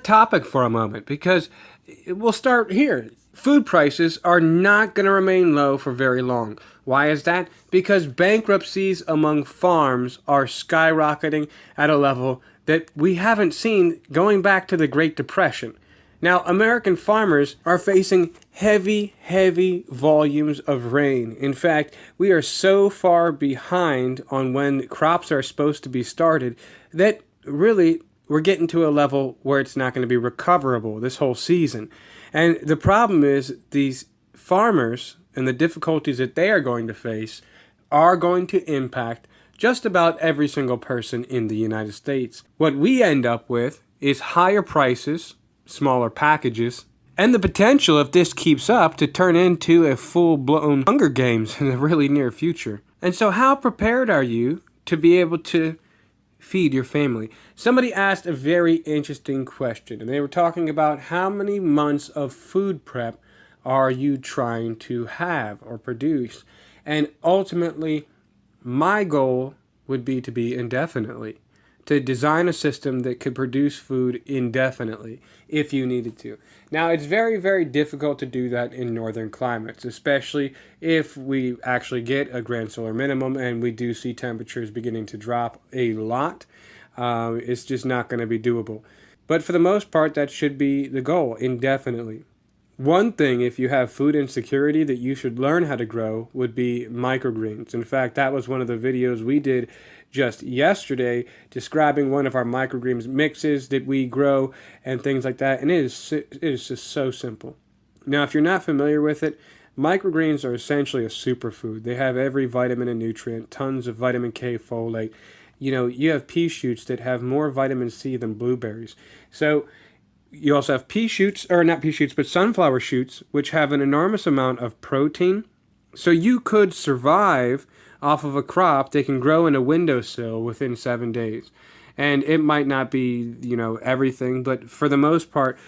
topic for a moment because we'll start here. Food prices are not going to remain low for very long. Why is that? Because bankruptcies among farms are skyrocketing at a level that we haven't seen going back to the Great Depression. Now, American farmers are facing heavy volumes of rain. In fact, we are so far behind on when crops are supposed to be started that really we're getting to a level where it's not going to be recoverable this whole season. And the problem is these farmers and the difficulties that they are going to face are going to impact just about every single person in the United States. What we end up with is higher prices, smaller packages, and the potential, if this keeps up, to turn into a full-blown Hunger Games in the really near future. And so how prepared are you to be able to feed your family? Somebody asked a very interesting question, and they were talking about how many months of food prep are you trying to have or produce? And ultimately, my goal would be to be indefinitely, to design a system that could produce food indefinitely if you needed to. Now, it's very difficult to do that in northern climates, especially if we actually get a grand solar minimum and we do see temperatures beginning to drop a lot. It's just not going to be doable. But for the most part, that should be the goal, indefinitely. One thing, if you have food insecurity, that you should learn how to grow would be microgreens. In fact, that was one of the videos we did just yesterday describing one of our microgreens mixes that we grow and things like that. And it is just so simple. Now, if you're not familiar with it, microgreens are essentially a superfood. They have every vitamin and nutrient, tons of vitamin K, folate. You know, you have pea shoots that have more vitamin C than blueberries. So you also have pea shoots, or not pea shoots, but sunflower shoots, which have an enormous amount of protein. So you could survive off of a crop that can grow in a windowsill within 7 days. And it might not be, everything, but for the most part,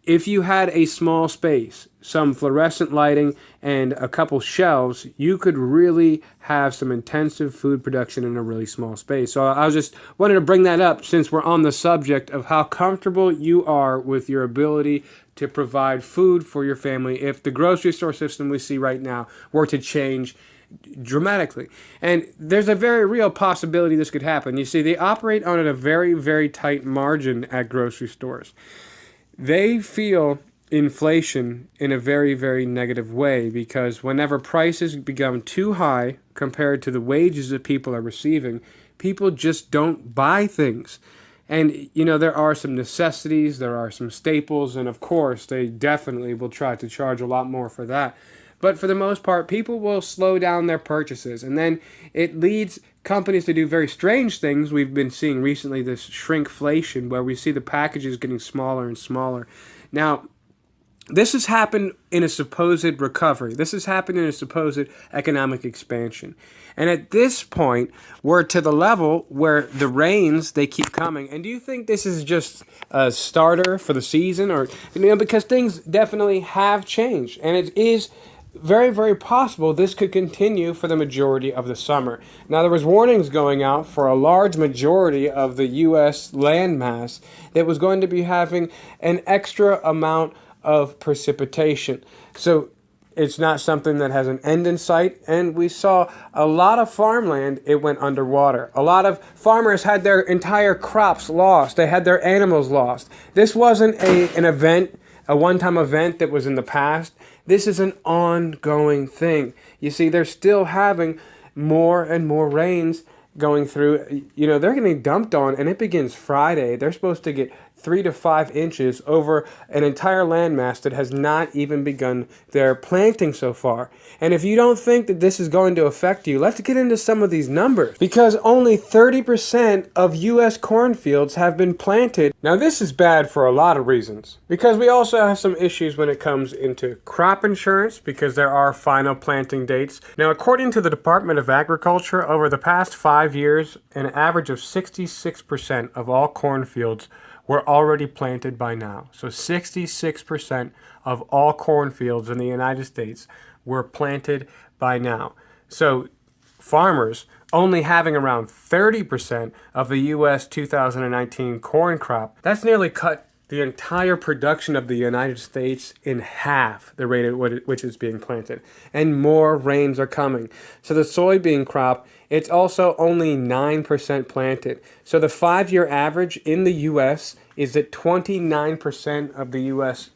if you had a small space, some fluorescent lighting, and a couple shelves, you could really have some intensive food production in a really small space. So I was just wanted to bring that up since we're on the subject of how comfortable you are with your ability to provide food for your family if the grocery store system we see right now were to change dramatically. And there's a very real possibility this could happen. You see, they operate on a very tight margin at grocery stores. They feel inflation in a very negative way because whenever prices become too high compared to the wages that people are receiving, people just don't buy things. And, there are some necessities, there are some staples, and of course, they definitely will try to charge a lot more for that. But for the most part, people will slow down their purchases. And then it leads companies to do very strange things. We've been seeing recently this shrinkflation where we see the packages getting smaller and smaller. Now, this has happened in a supposed recovery. This has happened in a supposed economic expansion. And at this point, we're to the level where the rains, they keep coming. And do you think this is just a starter for the season? Or, because things definitely have changed. And it is very possible this could continue for the majority of the summer. Now, there was warnings going out for a large majority of the U.S. landmass that was going to be having an extra amount of precipitation. So it's not something that has an end in sight, and we saw a lot of farmland, it went underwater. A lot of farmers had their entire crops lost. They had their animals lost. This wasn't an event, a one-time event that was in the past. This is an ongoing thing. You see, they're still having more and more rains going through. They're getting dumped on, and it begins Friday. They're supposed to get 3 to 5 inches over an entire landmass that has not even begun their planting so far. And if you don't think that this is going to affect you, let's get into some of these numbers. Because only 30% of U.S. cornfields have been planted. Now, this is bad for a lot of reasons. Because we also have some issues when it comes into crop insurance, because there are final planting dates. Now, according to the Department of Agriculture, over the past 5 years, an average of 66% of all cornfields were already planted by now. So 66% of all cornfields in the United States were planted by now. So farmers only having around 30% of the U.S. 2019 corn crop, that's nearly cut the entire production of the United States in half the rate at which it's being planted. And more rains are coming. So the soybean crop, it's also only 9% planted. So the 5-year average in the U.S. is that 29% of the U.S.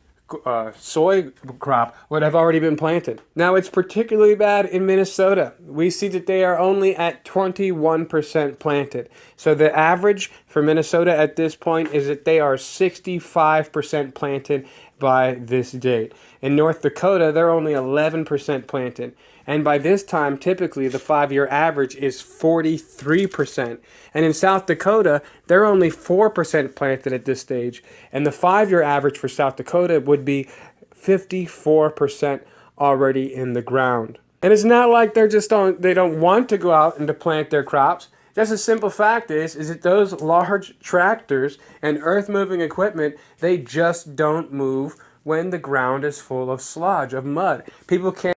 Soy crop would have already been planted. Now it's particularly bad in Minnesota. We see that they are only at 21% planted. So the average for Minnesota at this point is that they are 65% planted by this date. In North Dakota, they're only 11% planted. And by this time, typically the 5-year average is 43%. And in South Dakota, they're only 4% planted at this stage. And the 5-year average for South Dakota would be 54% already in the ground. And it's not like they don't want to go out and to plant their crops. Just a simple fact is that those large tractors and earth-moving equipment, they just don't move when the ground is full of sludge, of mud. People can't